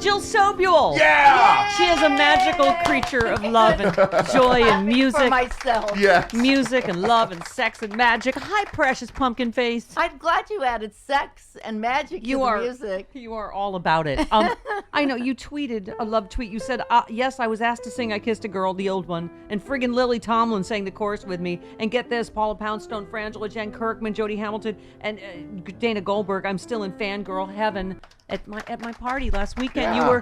Jill Sobule. Yeah! She is a magical creature of love and joy and music. For myself. Yes. Music and love and sex and magic. Hi, precious pumpkin face. I'm glad you added sex and magic to the music. You are all about it. I know you tweeted a love tweet. You said, yes, I was asked to sing I Kissed a Girl, the old one. And friggin' Lily Tomlin sang the chorus with me. And get this, Paula Poundstone, Frangela, Jen Kirkman, Jodie Hamilton, and Dana Goldberg. I'm still in fangirl heaven at my party last weekend. Yeah.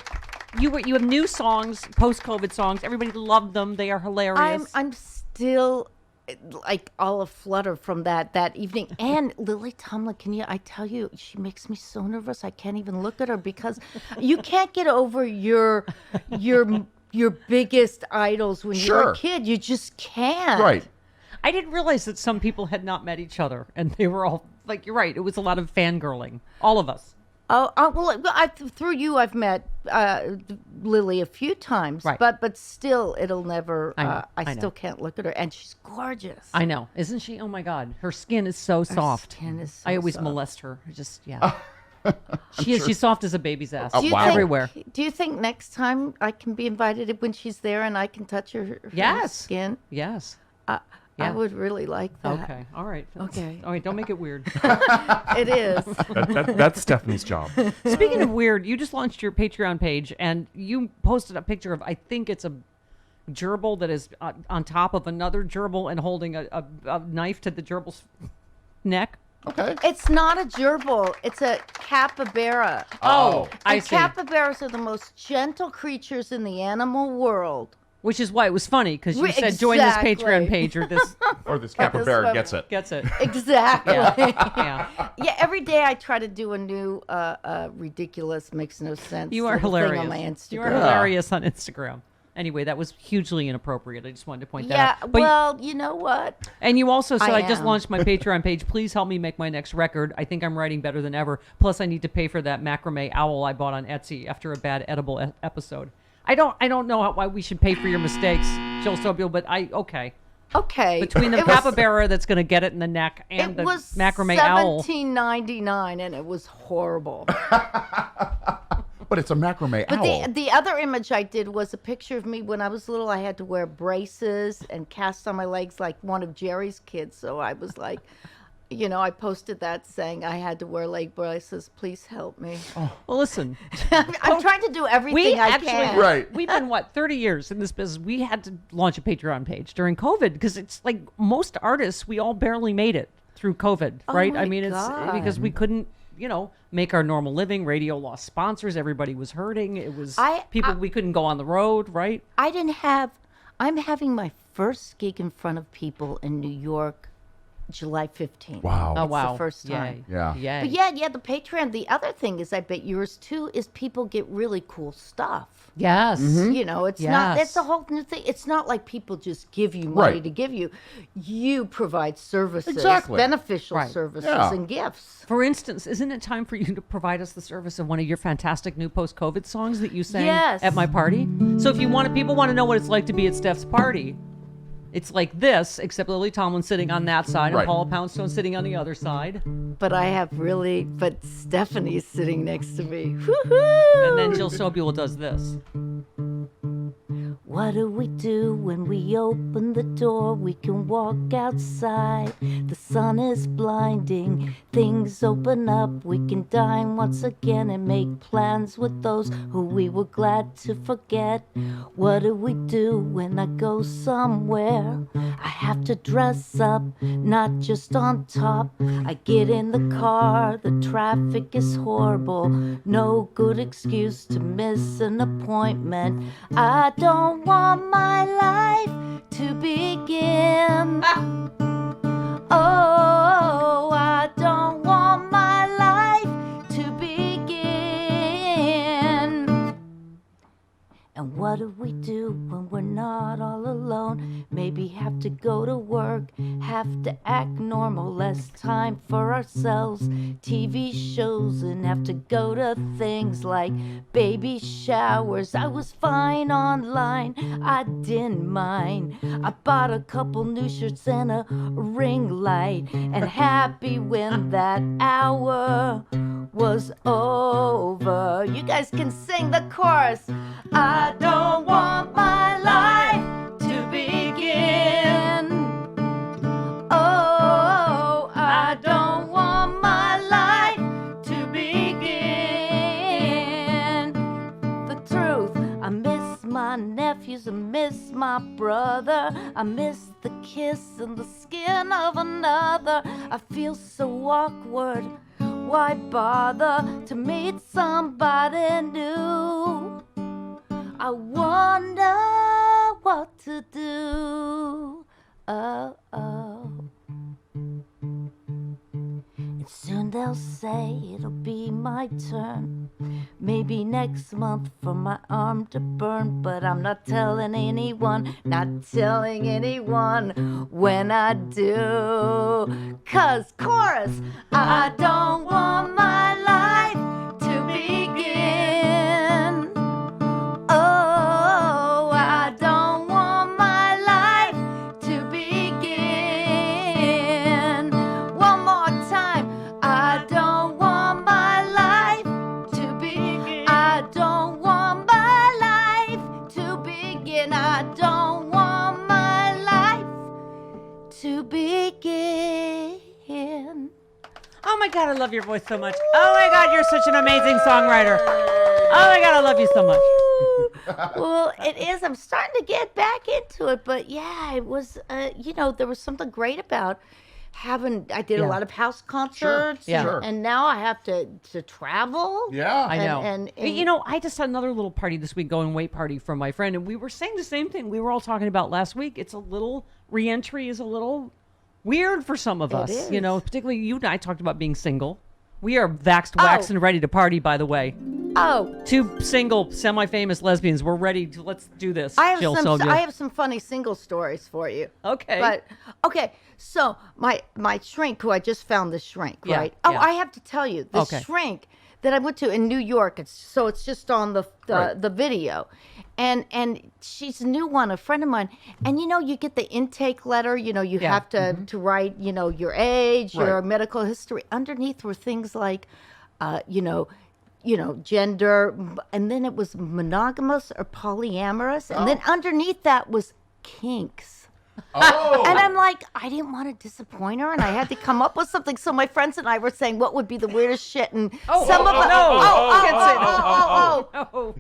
You have new songs, post-COVID songs. Everybody loved them. They are hilarious. I'm still like all aflutter from that evening. And Lily Tomlin, I tell you, she makes me so nervous. I can't even look at her because you can't get over your biggest idols when you're a kid. You just can't. Right. I didn't realize that some people had not met each other, and they were all like, you're right. It was a lot of fangirling. All of us. Well, through you, I've met Lily a few times, right. but still, it'll never. I still can't look at her, and she's gorgeous. I know, isn't she? Oh my God, her skin is so soft. Her skin is so I always soft. molest her. She's soft as a baby's ass. Everywhere. Do you think next time I can be invited when she's there and I can touch her skin? Yes. I would really like that. Okay. All right. Okay. All right. Don't make it weird. It is. That's Stephanie's job. Speaking of weird, you just launched your Patreon page and you posted a picture of, I think it's a gerbil that is on top of another gerbil and holding a knife to the gerbil's neck. Okay. It's not a gerbil. It's a capybara. Oh, I see. Capybaras are the most gentle creatures in the animal world. Which is why it was funny, because you said join this Patreon page or this. Or this capybara gets it. Gets it. Exactly. Yeah. Yeah, every day I try to do a new ridiculous, makes no sense. You are little hilarious. thing on my Instagram. You are hilarious on Instagram. Anyway, that was hugely inappropriate. I just wanted to point that out. Yeah, well, you know what? And you also said, I just am. launched my Patreon page. Please help me make my next record. I think I'm writing better than ever. Plus, I need to pay for that macrame owl I bought on Etsy after a bad edible episode. I don't know why we should pay for your mistakes, Jill Sobule, but okay. Okay. Between the capybara that's going to get it in the neck and the macrame owl. It was $17.99 and it was horrible. But it's a macrame owl. But the other image I did was a picture of me when I was little. I had to wear braces and cast on my legs like one of Jerry's kids. So I was like, I posted that saying I had to wear leg braces. Please help me. Oh. Well, listen. I'm trying to do everything I can. Right. We've been, 30 years in this business. We had to launch a Patreon page during COVID because it's like most artists, we all barely made it through COVID, right? My I mean, it's because we couldn't, make our normal living. Radio lost sponsors. Everybody was hurting. It was we couldn't go on the road, right? I'm having my first gig in front of people in New York July 15th. Wow. Oh, wow. It's the first time. Yeah. Yay. But yeah, the Patreon. The other thing is, I bet yours too, is people get really cool stuff. Yes. Mm-hmm. It's not, that's a whole new thing. It's not like people just give you money to give you. You provide services, beneficial services and gifts. For instance, isn't it time for you to provide us the service of one of your fantastic new post-COVID songs that you sang at my party? So if people want to know what it's like to be at Steph's party, it's like this, except Lily Tomlin sitting on that side and Paula Poundstone sitting on the other side. But Stephanie's sitting next to me. Woo-hoo! And then Jill Sobule does this. What do we do when we open the door? We can walk outside. The sun is blinding. Things open up. We can dine once again and make plans with those who we were glad to forget. What do we do when I go somewhere? I have to dress up, not just on top. I get in the car. The traffic is horrible. No good excuse to miss an appointment. I don't want my life to begin. Oh, I don't want my life to begin. And what do we do when we're not all alone? alone. Maybe have to go to work, have to act normal, less time for ourselves, TV shows, and have to go to things like baby showers. I was fine online, I didn't mind. I bought a couple new shirts and a ring light, and happy when that hour was over. You guys can sing the chorus. I don't want my life to begin. Oh, I don't want my life to begin. The truth, I miss my nephews, I miss my brother, I miss the kiss and the skin of another. I feel so awkward. Why bother to meet somebody new? I wonder what to do. Oh, oh. And soon they'll say it'll be my turn. Maybe next month for my arm to burn. But I'm not telling anyone, not telling anyone when I do. 'Cause chorus, I don't want my life to begin. Oh, I don't want my life to begin. One more time. I don't want my life to begin. I don't want my life to begin. I don't want my life to begin. Oh my God, I love your voice so much. Oh my God, you're such an amazing songwriter. Oh my God, I love you so much. Well, it is. I'm starting to get back into it, but yeah, it was. There was something great about having. I did a lot of house concerts, Yeah. Sure. and now I have to travel. Yeah. I know. And I just had another little party this week, going away party from my friend, and we were saying the same thing we were all talking about last week. It's a little, re-entry is a little weird for some of us. is. Particularly you and I talked about being single. We are vaxxed, waxed, and ready to party, by the way. Oh, Two single, semi-famous lesbians. We're ready to, let's do this. I have Jill some. Sylvia. I have some funny single stories for you. Okay. But okay, so my shrink, who I just found the shrink, Yeah, right? Oh, yeah. I have to tell you, the Okay. shrink that I went to in New York. It's just on the Right. the video, and she's a new one, a friend of mine. And you get the intake letter. You Yeah. have to write your age, your Right. medical history. Underneath were things like, gender, and then it was monogamous or polyamorous, and then underneath that was kinks. Oh. And I'm like, I didn't want to disappoint her, and I had to come up with something. So my friends and I were saying, what would be the weirdest shit? And some of it, Oh,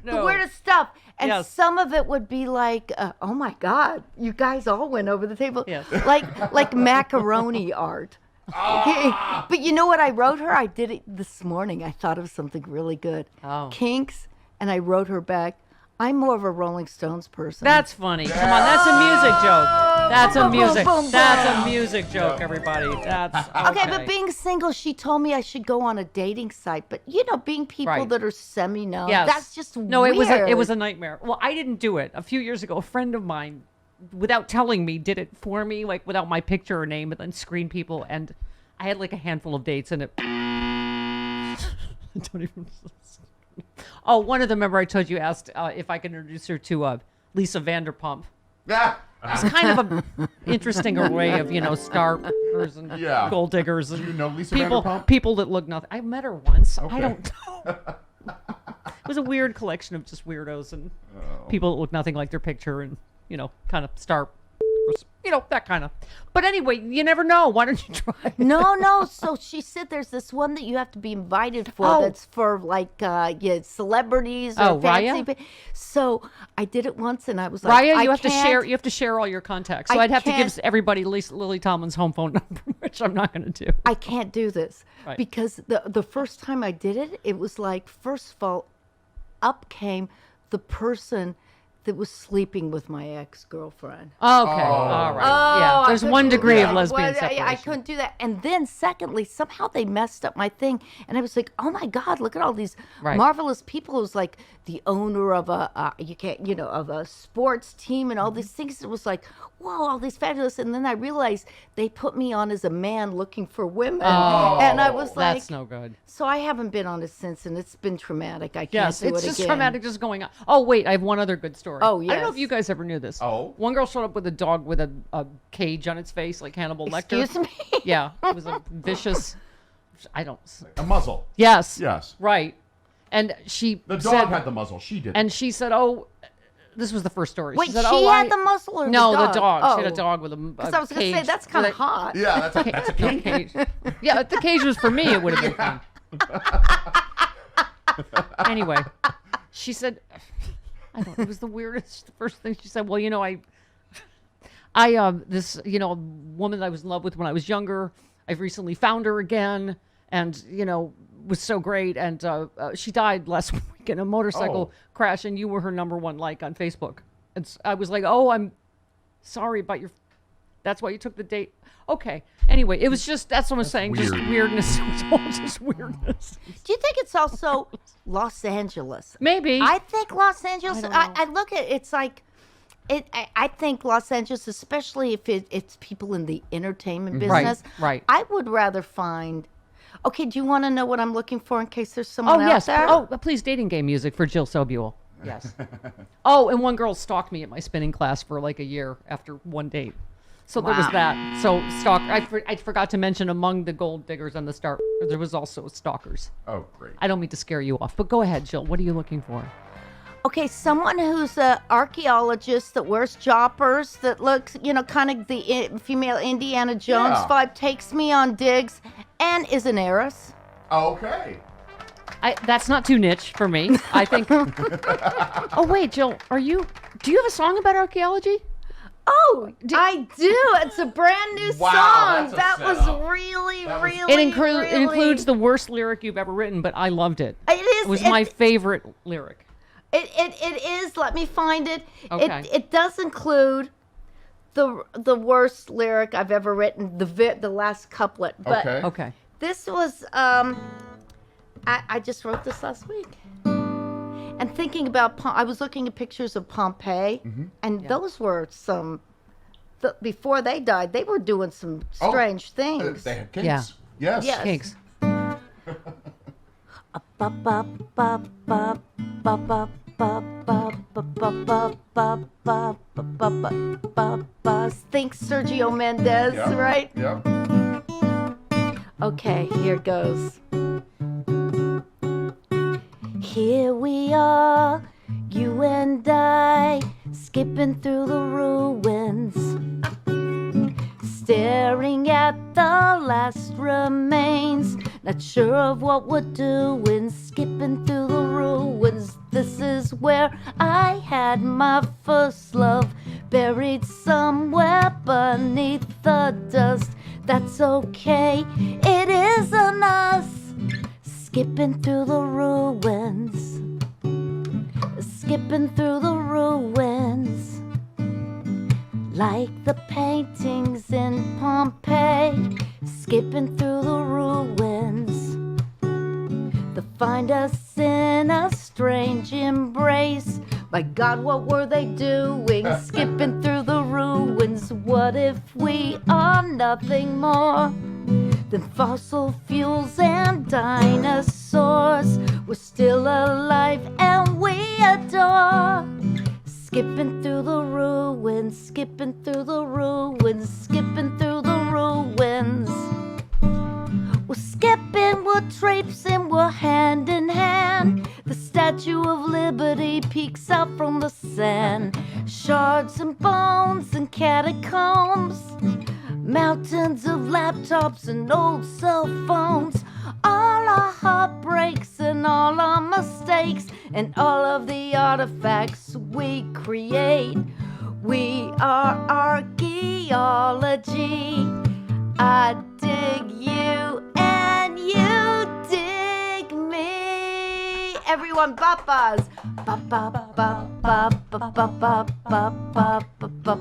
the no. weirdest stuff. And Yes. some of it would be like, oh my God, you guys all went over the table. Yes. Like macaroni art. Okay. But you know what I wrote her? I did it this morning. I thought of something really good. Oh. Kinks, and I wrote her back, I'm more of a Rolling Stones person. That's funny. Come on, that's a music joke. That's a Boom, boom, music. boom, boom. That's a music joke, everybody. That's Okay, but being single, she told me I should go on a dating site. But being people Right. that are semi-known, Yes. that's just no. weird. It was a nightmare. Well, I didn't do it. A few years ago, a friend of mine, without telling me, did it for me, like without my picture or name, and then screened people. And I had like a handful of dates, and it. I don't even. Oh, one of them, remember I told you, asked if I could introduce her to Lisa Vanderpump. Yeah. It's kind of a interesting array of, stars and Yeah. gold diggers and Do you know Lisa people Vanderpump? people that look nothing. I met her once. Okay. I don't know. It was a weird collection of just weirdos and people that look nothing like their picture and, kind of star, that kind of. But anyway, you never know. Why don't you try? No. So she said there's this one that you have to be invited for. Oh. That's for like celebrities or Oh, fancy. Raya? So I did it once, and I was like, Raya, I you have to share. can't- You have to share all your contacts. So I I'd have to give can't- everybody Lily Tomlin's home phone number, which I'm not going to do. I can't do this Right. because the first time I did it, it was like, first of all, up came the person that was sleeping with my ex-girlfriend. Okay, all right. Yeah, there's one degree of lesbian separation. I couldn't do that. And then secondly, somehow they messed up my thing. And I was like, oh my God, look at all these marvelous people who's like the owner of of a sports team and all these things. It was like, whoa, all these fabulous. And then I realized they put me on as a man looking for women. And I was like, that's no good. So I haven't been on it since, and it's been traumatic. I can't do it again. It's just traumatic just going on. Oh, wait, I have one other good story. Oh, yes. I don't know if you guys ever knew this. Oh. One girl showed up with a dog with a cage on its face, like Hannibal Lecter. Excuse me? Yeah, it was a vicious, A muzzle. Yes. Yes. Right. And The dog had the muzzle. She did. And she said, oh, this was the first story. Wait, she said, had the muzzle or no, the dog? the dog. Oh. She had a dog with a Because I was going to say, that's kind of hot. Yeah, that's a cage. Yeah, if the cage was for me, it would have been fun. Anyway, she said, I don't know, it was the weirdest, the first thing she said, well, this, woman that I was in love with when I was younger, I've recently found her again, and, was so great, and she died last week in a motorcycle crash, and you were her number one like on Facebook. And I was like, oh, I'm sorry about that's why you took the date. Okay. Anyway, it was just, that's what I'm saying, weird. just weirdness. It was all just weirdness. Do you think it's also Los Angeles? Maybe. I think Los Angeles, I don't know. I look at it's like, I think Los Angeles, especially if it's people in the entertainment business. Right. I would rather find, okay, do you want to know what I'm looking for in case there's someone out there? Oh, please, dating game music for Jill Sobule. Yes. Oh, and one girl stalked me at my spinning class for like a year after one date. So there was that. So I forgot to mention among the gold diggers on the start, there was also stalkers. Oh, great. I don't mean to scare you off, but go ahead, Jill. What are you looking for? Okay, someone who's an archaeologist that wears joppers, that looks, kind of the female Indiana Jones vibe, takes me on digs, and is an heiress. Okay. That's not too niche for me. I think. Oh, wait, Jill, do you have a song about archaeology? Oh, I do. It's a brand new song. That's a That was setup. really. It includes the worst lyric you've ever written, but I loved it. It is. It was my favorite lyric. It is. Let me find it. Okay. It does include the worst lyric I've ever written. The last couplet. But Okay. this was. I just wrote this last week. And thinking about, I was looking at pictures of Pompeii, and those were before they died, they were doing some strange things. They had cakes. Yeah. Yes. Cakes. Think Sergio Mendes, Yep. right? Yep. Okay, here goes. Here we are, you and I, skipping through the ruins, staring at the last remains, not sure of what we're doing, skipping through the ruins. This is where I had my first love, buried somewhere beneath the dust. That's okay, it isn't us. Skipping through the ruins, skipping through the ruins, like the paintings in Pompeii, skipping through the ruins. They find us in a strange embrace. My God, what were they doing? Skipping through the ruins. What if we are nothing more than fossil fuels and dinosaurs? We're still alive and we adore. Skipping through the ruins, skipping through the ruins, skipping through the ruins. We're skipping, we're traipsing, we're hand in hand. The Statue of Liberty peeks out from the sand. Shards and bones and catacombs, mountains of laptops and old cell phones. All our heartbreaks and all our mistakes and all of the artifacts we create. We are archaeology. I dig you and you dig me. Everyone, papas. Ba ba ba ba ba ba ba ba ba ba ba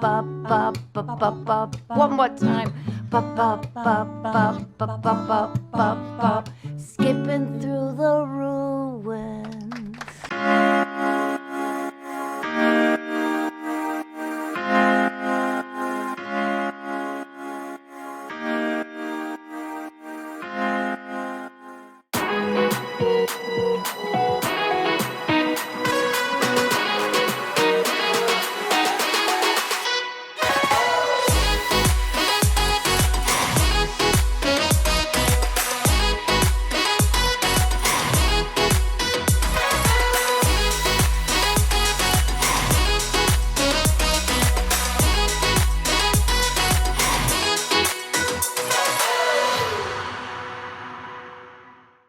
ba ba ba ba ba. One more time. Ba ba ba ba ba ba ba ba ba. Skipping through the room.